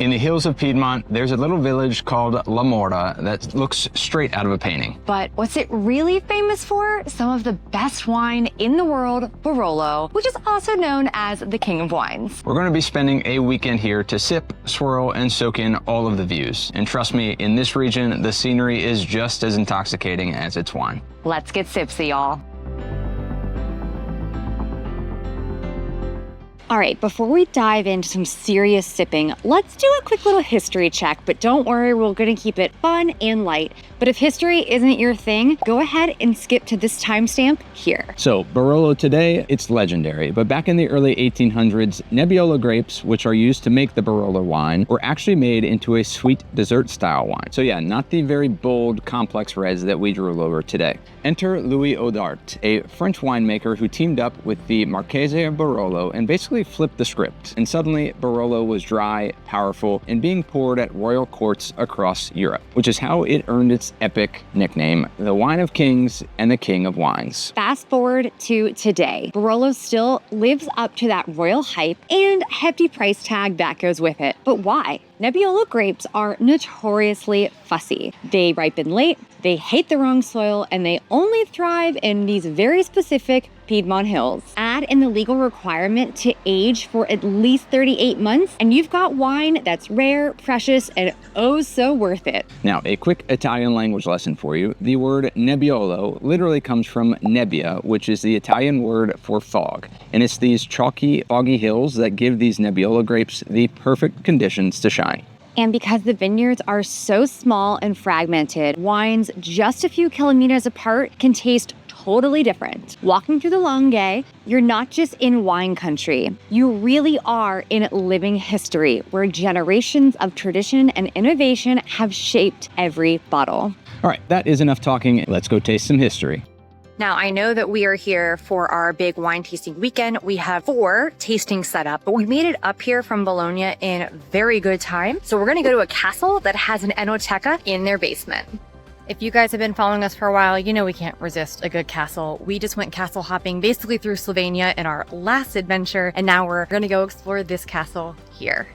In the hills of Piedmont, there's a little village called La Morra that looks straight out of a painting. But what's it really famous for? Some of the best wine in the world, Barolo, which is also known as the king of wines. We're going to be spending a weekend here to sip, swirl, and soak in all of the views. And trust me, in this region, the scenery is just as intoxicating as its wine. Let's get sipsy, y'all. All right, before we dive into some serious sipping, let's do a quick little history check, but don't worry, we're gonna keep it fun and light. But if history isn't your thing, go ahead and skip to this timestamp here. So Barolo today, it's legendary, but back in the early 1800s, Nebbiolo grapes, which are used to make the Barolo wine, were actually made into a sweet dessert style wine. So yeah, not the very bold, complex reds that we drool over today. Enter Louis Audart, a French winemaker who teamed up with the Marchese of Barolo and basically flipped the script. And suddenly, Barolo was dry, powerful, and being poured at royal courts across Europe, which is how it earned its epic nickname, the Wine of Kings and the King of Wines. Fast forward to today, Barolo still lives up to that royal hype and hefty price tag that goes with it. But why? Nebbiolo grapes are notoriously fussy. They ripen late, they hate the wrong soil, and they only thrive in these very specific Piedmont hills. Add in the legal requirement to age for at least 38 months, and you've got wine that's rare, precious, and oh so worth it. Now, a quick Italian language lesson for you. The word Nebbiolo literally comes from nebbia, which is the Italian word for fog. And it's these chalky, foggy hills that give these Nebbiolo grapes the perfect conditions to shine. And because the vineyards are so small and fragmented, wines just a few kilometers apart can taste totally different. Walking through the Langhe, you're not just in wine country. You really are in living history, where generations of tradition and innovation have shaped every bottle. All right, that is enough talking. Let's go taste some history. Now, I know that we are here for our big wine tasting weekend. We have 4 tastings set up, but we made it up here from Bologna in very good time. So we're gonna go to a castle that has an enoteca in their basement. If you guys have been following us for a while, you know we can't resist a good castle. We just went castle hopping basically through Slovenia in our last adventure, and now we're gonna go explore this castle here.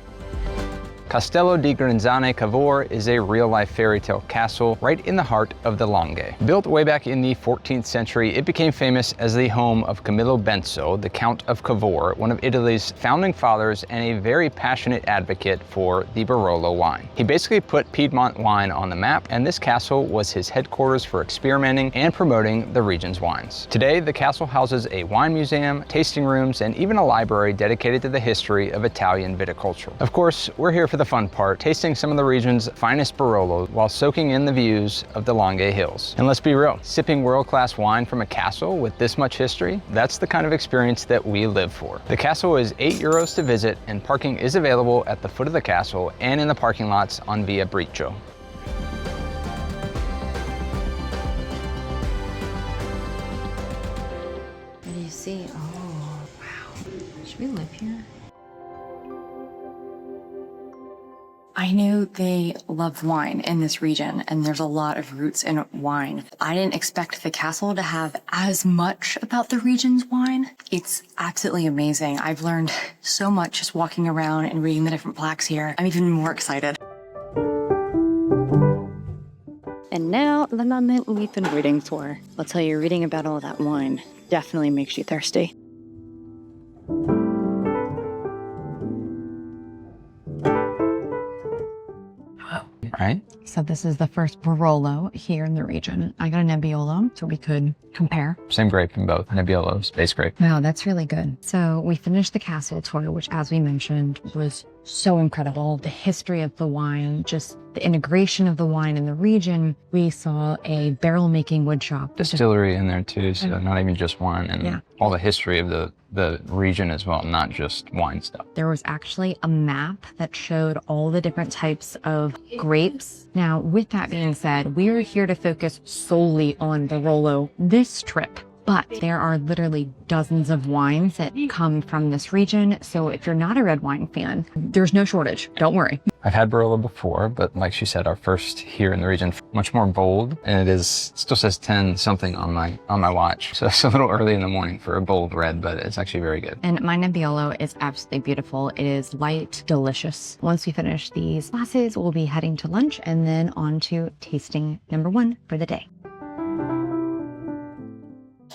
Castello di Grinzane Cavour is a real-life fairy tale castle right in the heart of the Langhe. Built way back in the 14th century, it became famous as the home of Camillo Benso, the Count of Cavour, one of Italy's founding fathers and a very passionate advocate for the Barolo wine. He basically put Piedmont wine on the map, and this castle was his headquarters for experimenting and promoting the region's wines. Today, the castle houses a wine museum, tasting rooms, and even a library dedicated to the history of Italian viticulture. Of course, we're here for the fun part, tasting some of the region's finest Barolo while soaking in the views of the Langhe Hills. And let's be real, sipping world-class wine from a castle with this much history, that's the kind of experience that we live for. The castle is €8 to visit, and parking is available at the foot of the castle and in the parking lots on Via Briccio. What do you see? Oh, wow. Should we live here? I knew they love wine in this region, and there's a lot of roots in wine. I didn't expect the castle to have as much about the region's wine. It's absolutely amazing. I've learned so much just walking around and reading the different plaques here. I'm even more excited. And now, the moment we've been waiting for. I'll tell you, reading about all that wine definitely makes you thirsty. Right? So this is the first Barolo here in the region. I got a Nebbiolo, so we could compare. Same grape in both, Nebbiolo, space grape. Wow, that's really good. So we finished the castle tour, which, as we mentioned, was so incredible. The history of the wine, just the integration of the wine in the region. We saw a barrel making wood shop. Distillery in there too, so not even just wine, and all the history of the region as well, not just wine stuff. There was actually a map that showed all the different types of grapes. Now, with that being said, we are here to focus solely on Barolo this trip. But there are literally dozens of wines that come from this region. So if you're not a red wine fan, there's no shortage. Don't worry. I've had Barolo before, but like she said, our first here in the region, much more bold, and it still says 10 something on my watch. So it's a little early in the morning for a bold red, but it's actually very good. And my Nebbiolo is absolutely beautiful. It is light, delicious. Once we finish these glasses, we'll be heading to lunch and then on to tasting number 1 for the day.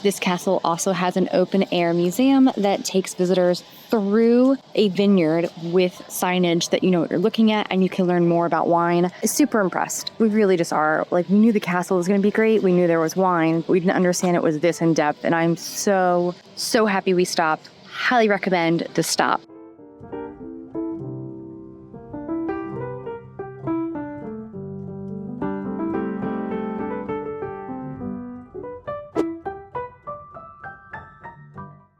This castle also has an open air museum that takes visitors through a vineyard with signage that you know what you're looking at and you can learn more about wine. Super impressed. We really just are. Like, we knew the castle was going to be great. We knew there was wine, but we didn't understand it was this in depth. And I'm so happy we stopped. Highly recommend the stop.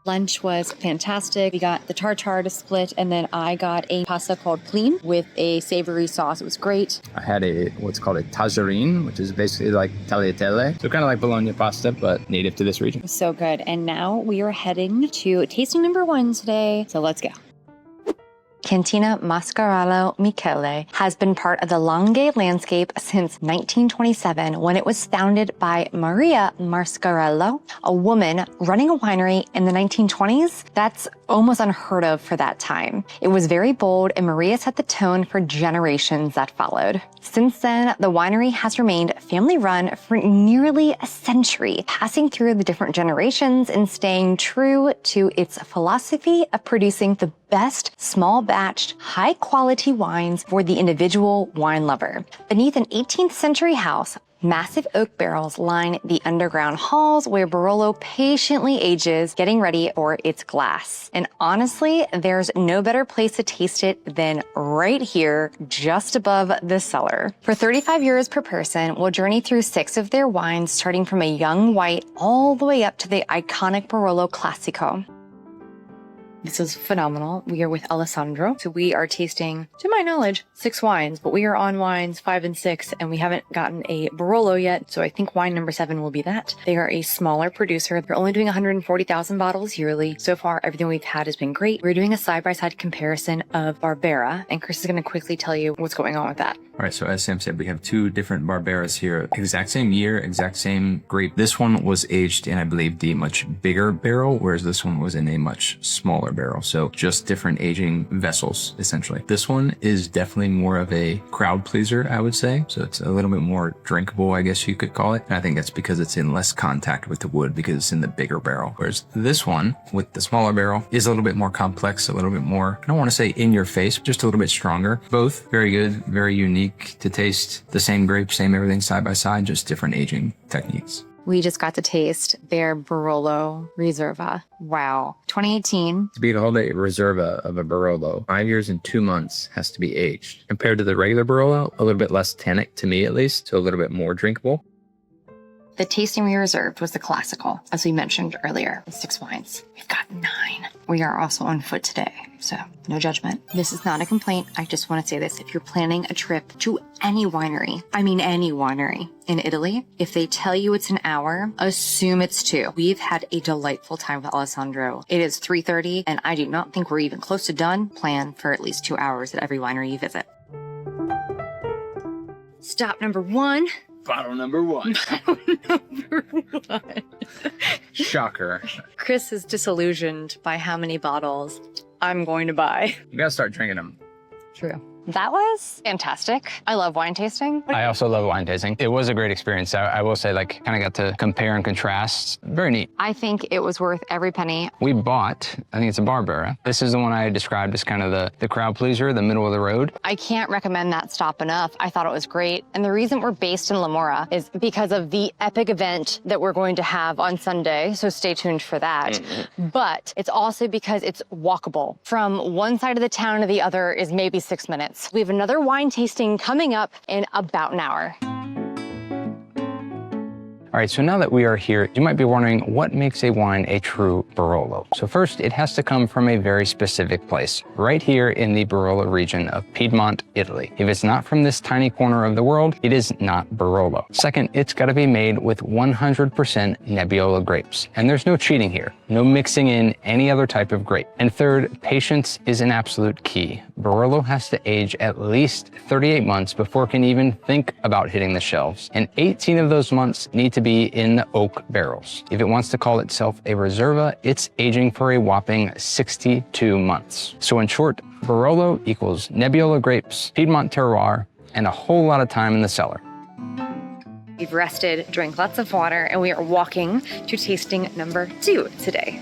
Lunch was fantastic. We got the tartare to split, and then I got a pasta called pline with a savory sauce. It was great. I had what's called a tagine, which is basically like tagliatelle. So kind of like bologna pasta, but native to this region. So good. And now we are heading to tasting number 1 today. So let's go. Cantina Mascarello Michele has been part of the Langhe landscape since 1927 when it was founded by Maria Mascarello, a woman running a winery in the 1920s. That's almost unheard of for that time. It was very bold, and Maria set the tone for generations that followed. Since then, the winery has remained family-run for nearly a century, passing through the different generations and staying true to its philosophy of producing the best small-batched, high-quality wines for the individual wine lover. Beneath an 18th century house, massive oak barrels line the underground halls where Barolo patiently ages, getting ready for its glass. And honestly, there's no better place to taste it than right here, just above the cellar. For 35 euros per person, we'll journey through 6 of their wines, starting from a young white all the way up to the iconic Barolo Classico. This is phenomenal. We are with Alessandro. So we are tasting, to my knowledge, 6 wines, but we are on wines 5 and 6, and we haven't gotten a Barolo yet. So I think wine number 7 will be that. They are a smaller producer. They're only doing 140,000 bottles yearly. So far, everything we've had has been great. We're doing a side-by-side comparison of Barbera, and Chris is going to quickly tell you what's going on with that. All right, so as Sam said, we have 2 different Barberas here. Exact same year, exact same grape. This one was aged in, I believe, the much bigger barrel, whereas this one was in a much smaller barrel. So just different aging vessels, essentially. This one is definitely more of a crowd pleaser, I would say. So it's a little bit more drinkable, I guess you could call it. And I think that's because it's in less contact with the wood because it's in the bigger barrel. Whereas this one with the smaller barrel is a little bit more complex, a little bit more, I don't want to say in your face, just a little bit stronger. Both very good, very unique to taste. The same grape, same everything side by side, just different aging techniques. We just got to taste their Barolo Reserva. Wow. 2018. To be called a Reserva of a Barolo, 5 years and 2 months has to be aged. Compared to the regular Barolo, a little bit less tannic to me at least, so a little bit more drinkable. The tasting we reserved was the classical, as we mentioned earlier, 6 wines. We've got 9. We are also on foot today, so no judgment. This is not a complaint. I just want to say this. If you're planning a trip to any winery, I mean any winery in Italy, if they tell you it's an hour, assume it's 2. We've had a delightful time with Alessandro. It is 3:30, and I do not think we're even close to done. Plan for at least 2 hours at every winery you visit. Stop number 1. Bottle number 1. Number 1. Shocker. Chris is disillusioned by how many bottles I'm going to buy. You gotta start drinking them. True. That was fantastic. I love wine tasting. I also love wine tasting. It was a great experience. I will say, like, kind of got to compare and contrast. Very neat. I think it was worth every penny. We bought, I think it's a Barbera. This is the one I described as kind of the crowd pleaser, the middle of the road. I can't recommend that stop enough. I thought it was great. And the reason we're based in Morra is because of the epic event that we're going to have on Sunday. So stay tuned for that. But it's also because it's walkable. From one side of the town to the other is maybe 6 minutes. We have another wine tasting coming up in about an hour. All right, so now that we are here, you might be wondering what makes a wine a true Barolo. So first, it has to come from a very specific place, right here in the Barolo region of Piedmont, Italy. If it's not from this tiny corner of the world, it is not Barolo. Second, it's gotta be made with 100% Nebbiolo grapes. And there's no cheating here, no mixing in any other type of grape. And third, patience is an absolute key. Barolo has to age at least 38 months before it can even think about hitting the shelves. And 18 of those months need to be in the oak barrels. If it wants to call itself a Reserva, it's aging for a whopping 62 months. So in short, Barolo equals Nebbiolo grapes, Piedmont terroir, and a whole lot of time in the cellar. We've rested, drank lots of water, and we are walking to tasting number 2 today.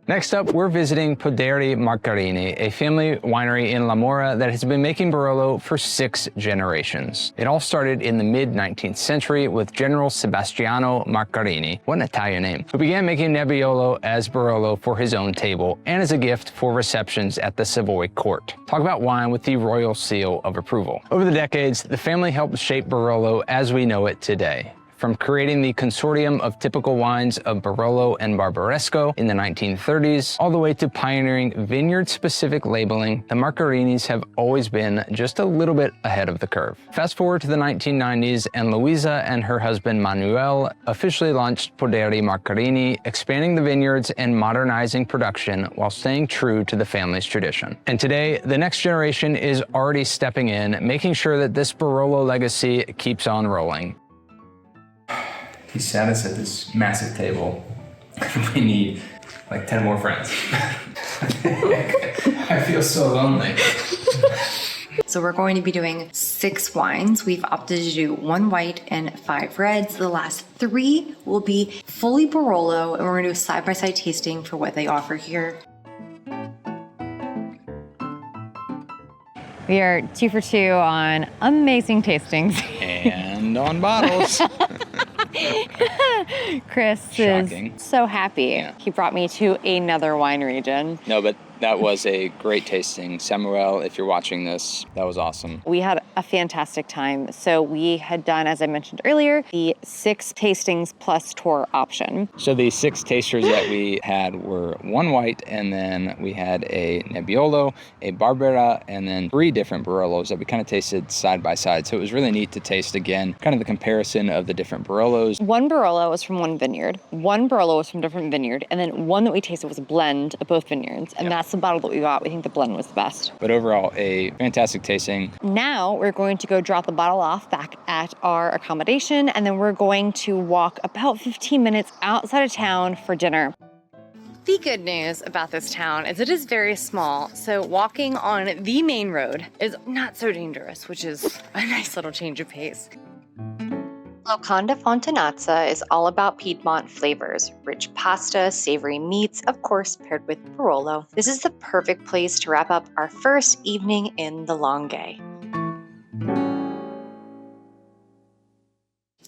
Next up, we're visiting Poderi Macarini, a family winery in Morra that has been making Barolo for 6 generations. It all started in the mid-19th century with General Sebastiano Macarini, what an Italian name, who began making Nebbiolo as Barolo for his own table and as a gift for receptions at the Savoy court. Talk about wine with the royal seal of approval. Over the decades, the family helped shape Barolo as we know it today. From creating the consortium of typical wines of Barolo and Barbaresco in the 1930s, all the way to pioneering vineyard-specific labeling, the Macarinis have always been just a little bit ahead of the curve. Fast forward to the 1990s, and Luisa and her husband Manuel officially launched Poderi Macarini, expanding the vineyards and modernizing production while staying true to the family's tradition. And today, the next generation is already stepping in, making sure that this Barolo legacy keeps on rolling. He sat us at this massive table. We need like 10 more friends. I feel so lonely. So we're going to be doing 6 wines. We've opted to do 1 white and 5 reds. The last 3 will be fully Barolo, and we're going to do a side-by-side tasting for what they offer here. We are 2 for 2 on amazing tastings. And on bottles. Chris Shocking. is so happy. Yeah. He brought me to another wine region. No, but that was a great tasting. Samuel, if you're watching this, that was awesome. We had a fantastic time. So we had done, as I mentioned earlier, the 6 tastings plus tour option. So the 6 tasters that we had were 1 white, and then we had a Nebbiolo, a Barbera, and then 3 different Barolos that we kind of tasted side by side. So it was really neat to taste again, kind of the comparison of the different Barolos. 1 Barolo was from 1 vineyard, 1 Barolo was from a different vineyard, and then 1 that we tasted was a blend of both vineyards. And that's the bottle that we got. We think the blend was the best. But overall, a fantastic tasting. Now we're going to go drop the bottle off back at our accommodation, and then we're going to walk about 15 minutes outside of town for dinner. The good news about this town is it is very small, so walking on the main road is not so dangerous, which is a nice little change of pace. Locanda Fontanazza is all about Piedmont flavors, rich pasta, savory meats, of course paired with Barolo. This is the perfect place to wrap up our first evening in the Langhe.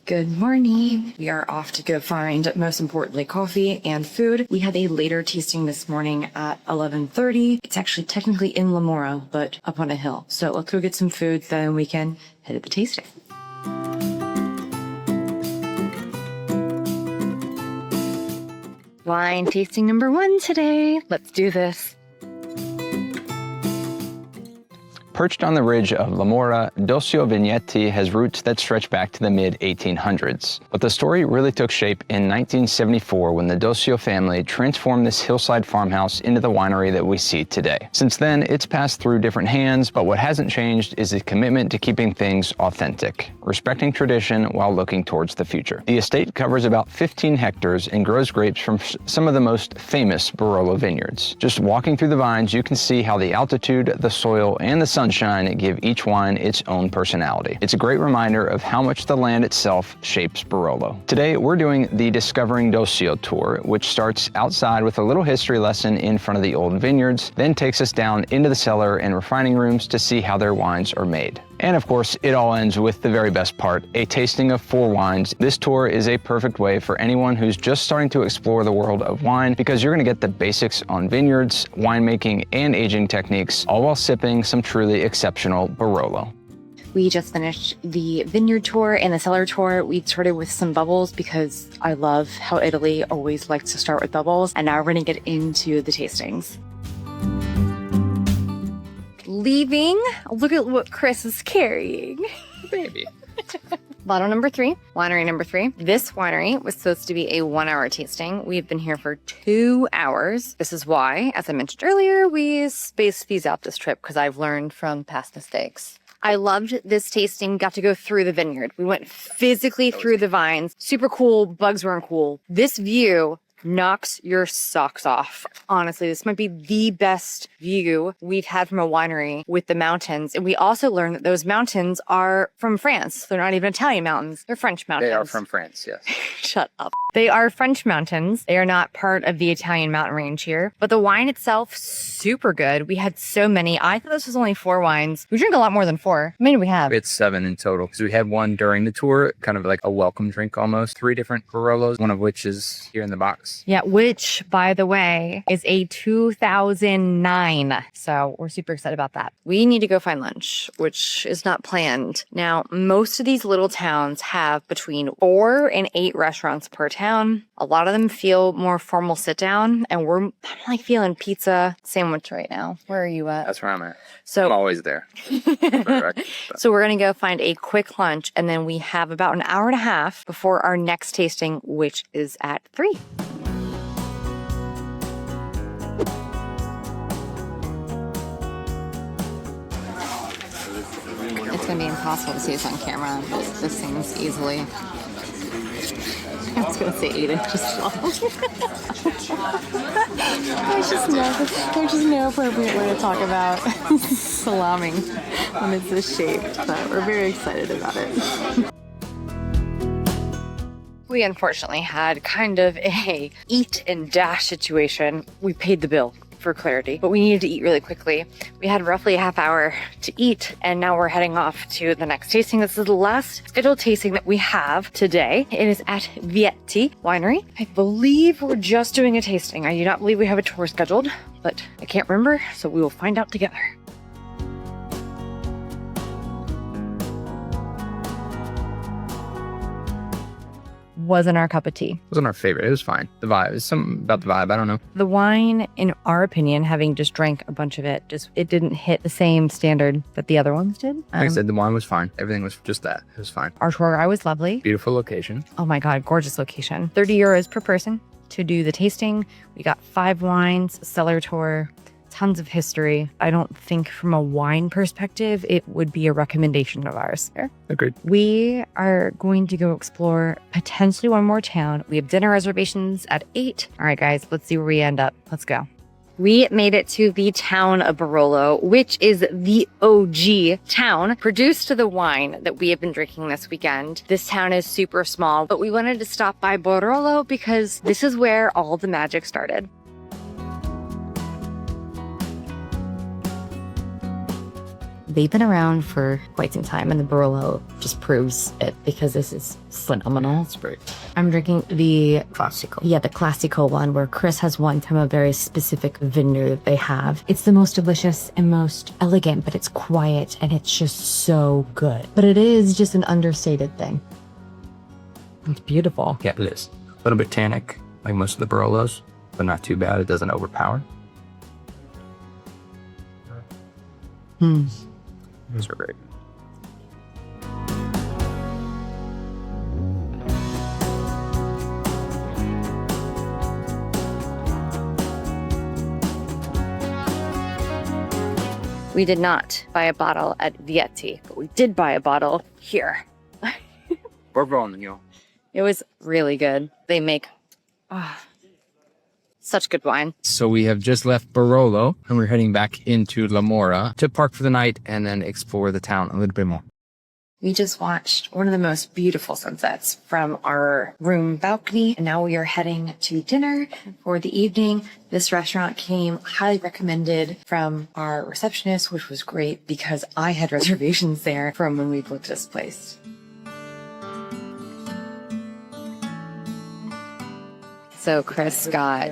Good morning. We are off to go find, most importantly, coffee and food. We had a later tasting this morning at 11:30. It's actually technically in Morra, but up on a hill. So let's go get some food, then we can head to the tasting. Wine tasting number 1 today. Let's do this. Perched on the ridge of Morra, Dosio Vigneti has roots that stretch back to the mid-1800s. But the story really took shape in 1974 when the Dosio family transformed this hillside farmhouse into the winery that we see today. Since then, it's passed through different hands, but what hasn't changed is the commitment to keeping things authentic, respecting tradition while looking towards the future. The estate covers about 15 hectares and grows grapes from some of the most famous Barolo vineyards. Just walking through the vines, you can see how the altitude, the soil, and the sunshine give each wine its own personality. It's a great reminder of how much the land itself shapes Barolo. Today, we're doing the Discovering Dosio tour, which starts outside with a little history lesson in front of the old vineyards, then takes us down into the cellar and refining rooms to see how their wines are made. And of course, it all ends with the very best part, a tasting of 4 wines. This tour is a perfect way for anyone who's just starting to explore the world of wine, because you're gonna get the basics on vineyards, winemaking, and aging techniques, all while sipping some truly exceptional Barolo. We just finished the vineyard tour and the cellar tour. We started with some bubbles because I love how Italy always likes to start with bubbles. And now we're gonna get into the tastings. Leaving, look at what Chris is carrying. Baby. Bottle number 3, winery number 3. This winery was supposed to be a 1-hour tasting. We've been here for 2 hours. This is why, as I mentioned earlier, we spaced these out this trip because I've learned from past mistakes. I loved this tasting. Got to go through the vineyard. We went physically through the vines. Super cool. Bugs weren't cool. This view knocks your socks off. Honestly, this might be the best view we've had from a winery with the mountains. And we also learned that those mountains are from France. They're not even Italian mountains. They're French mountains. They are from France, yes. Shut up. They are French mountains. They are not part of the Italian mountain range here. But the wine itself, super good. We had so many. I thought this was only 4 wines. We drink a lot more than 4. How many do we have? It's 7 in total. Because we had one during the tour, kind of like a welcome drink almost. 3 different Barolos, one of which is here in the box. Yeah, which, by the way, is a 2009. So we're super excited about that. We need to go find lunch, which is not planned. Now, most of these little towns have between 4 and 8 restaurants per town. A lot of them feel more formal sit down, and I'm like feeling pizza sandwich right now. Where are you at? That's where I'm at. So I'm always there. So we're going to go find a quick lunch, and then we have about an hour and a half before our next tasting, which is at 3. It's going to be impossible to see this on camera, but this seems easily. I was going to say 8 inches long. There's just no appropriate way to talk about salami when it's this shape, but we're very excited about it. We unfortunately had kind of a eat and dash situation. We paid the bill, for clarity, but we needed to eat really quickly. We had roughly a half hour to eat, and now we're heading off to the next tasting. This is the last scheduled tasting that we have today. It is at Vietti Winery. I believe we're just doing a tasting. I do not believe we have a tour scheduled, but I can't remember, so we will find out together. Wasn't our cup of tea. Wasn't our favorite. It was fine. The vibe. It's something about the vibe. I don't know. The wine, in our opinion, having just drank a bunch of it, it didn't hit the same standard that the other ones did. Like I said, the wine was fine. Everything was just that. It was fine. Our tour guide was lovely. Beautiful location. Oh my God, gorgeous location. 30 euros per person to do the tasting. We got 5 wines, cellar tour, tons of history. I don't think from a wine perspective, it would be a recommendation of ours. Fair? Agreed. We are going to go explore potentially one more town. We have dinner reservations at 8. All right, guys, let's see where we end up. Let's go. We made it to the town of Barolo, which is the OG town, produced to the wine that we have been drinking this weekend. This town is super small, but we wanted to stop by Barolo because this is where all the magic started. They've been around for quite some time, and the Barolo just proves it because this is phenomenal. It's great. I'm drinking the Classico. Yeah, the Classico one, where Chris has one from a very specific vineyard that they have. It's the most delicious and most elegant, but it's quiet and it's just so good. But it is just an understated thing. It's beautiful. Yeah, it is. A little bit tannic, like most of the Barolos, but not too bad. It doesn't overpower. These are great. We did not buy a bottle at Vietti, but we did buy a bottle here. Borgogno. It was really good. They make such good wine. So we have just left Barolo, and we're heading back into La Morra to park for the night and then explore the town a little bit more. We just watched one of the most beautiful sunsets from our room balcony, and now we are heading to dinner for the evening. This restaurant came highly recommended from our receptionist, which was great because I had reservations there from when we booked this place. So Chris got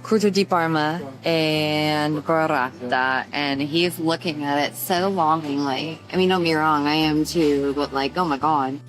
crudo di Parma and burrata, and he's looking at it so longingly. I mean, don't get me wrong, I am too, but like, oh my God.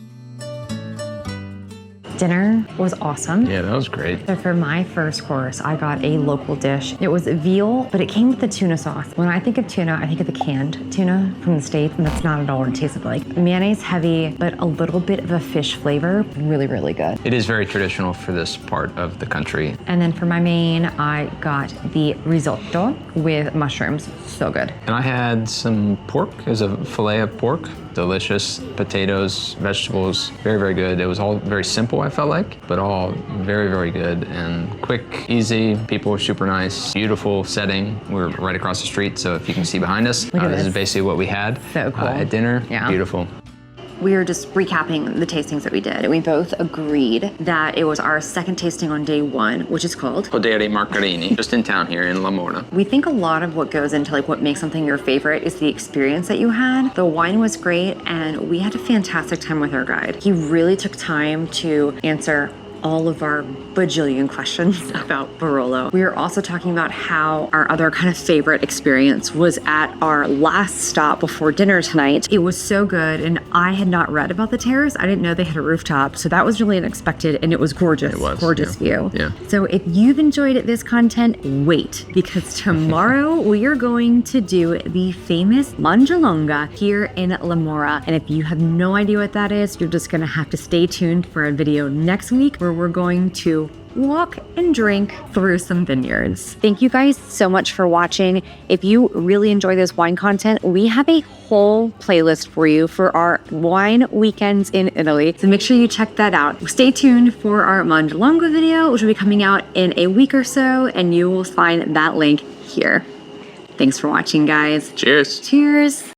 Dinner was awesome. Yeah, that was great. So for my first course, I got a local dish. It was veal, but it came with the tuna sauce. When I think of tuna, I think of the canned tuna from the States, and that's not at all what it tasted like. Mayonnaise heavy, but a little bit of a fish flavor. Really, really good. It is very traditional for this part of the country. And then for my main, I got the risotto with mushrooms. So good. And I had some pork. It was a fillet of pork. Delicious. Potatoes, vegetables, very, very good. It was all very simple, I felt like, but all very, very good and quick, easy. People were super nice. Beautiful setting. We're right across the street, so if you can see behind us, this is basically what we had So cool. at dinner. Yeah. Beautiful. We were just recapping the tastings that we did. We both agreed that it was our second tasting on day one, which is called Poderi Macarini, just in town here in La Morra. We think a lot of what goes into like what makes something your favorite is the experience that you had. The wine was great and we had a fantastic time with our guide. He really took time to answer all of our bajillion questions about Barolo. We were also talking about how our other kind of favorite experience was at our last stop before dinner tonight. It was so good, and I had not read about the terrace. I didn't know they had a rooftop, so that was really unexpected, and it was gorgeous. It was, gorgeous view. Yeah. So if you've enjoyed this content, wait, because tomorrow we are going to do the famous Mangialonga here in La Morra. And if you have no idea what that is, you're just gonna have to stay tuned for a video next week where we're going to walk and drink through some vineyards. Thank you guys so much for watching. If you really enjoy this wine content, we have a whole playlist for you for our wine weekends in Italy. So make sure you check that out. Stay tuned for our Mangialonga video, which will be coming out in a week or so, and you will find that link here. Thanks for watching, guys. Cheers. Cheers.